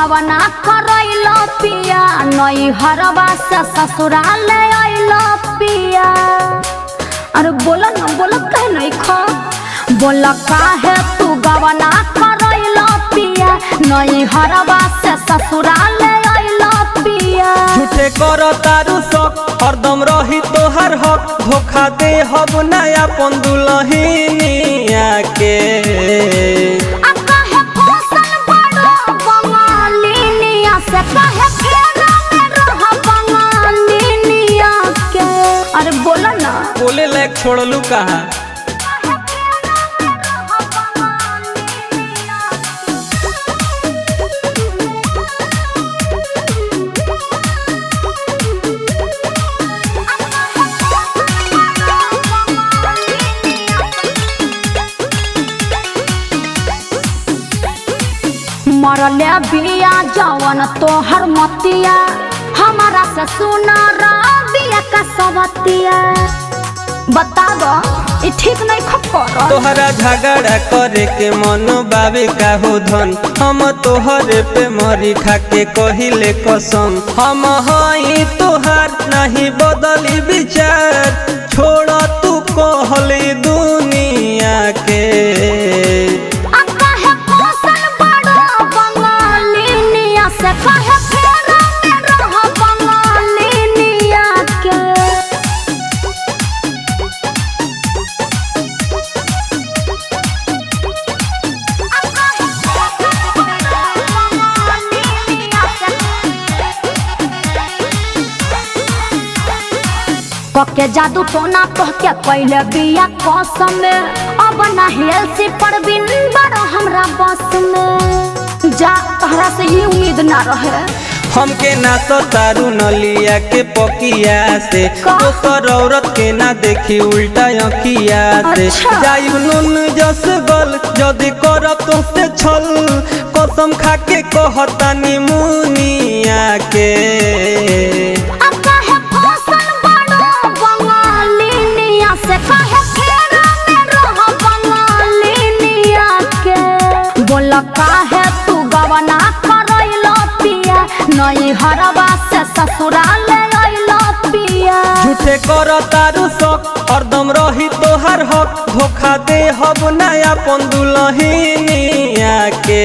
गवना करैलो पिया नई हरवा से ससुराल आइलो पिया। अरे बोला ना बोला कह नहीं खा बोला काहे तू गवना करैलो पिया नई हरवा से ससुराल आइलो पिया। झूठे करो तारू शौक हरदम रही तोहर हक धोखा दे हब नया अपन दुल्हनिया के। अरे बोला ना बोले लायक छोड़लू कहाँ मरले बिया जवन तोहर मतिया हमारा से सुना बिया का सबतिया। बता दो ये ठीक नहीं खकर तोहरा झगड़ा करे के मन बाबे का हो धन हम तोहरे पे मरी खाके कहिले कसम हम हई तोहार नहीं बदली विचार छोड़ तू कहली दुनिया के। के जादू टोना कह के पहले बिया कसम में अब ना हेल्सी पर बिन बड़ा हमरा बस में जा तहरा से ही उम्मीद ना रहे। हमके ना तो तारू नलिया के पकिया से दोसर औरत के ना देखी उल्टा अखिया से। अच्छा। जाई नून जस गल जदी करब तो से छल कसम खा के कहतानी मुनिया के। काहे तू गवना करैलो पिया नई हरवा से ससुराल आइलो पिया। झूठे करो तारू शौक हरदम रही तोहर हक धोखा दे हब नया अपन दुल्हनिया के।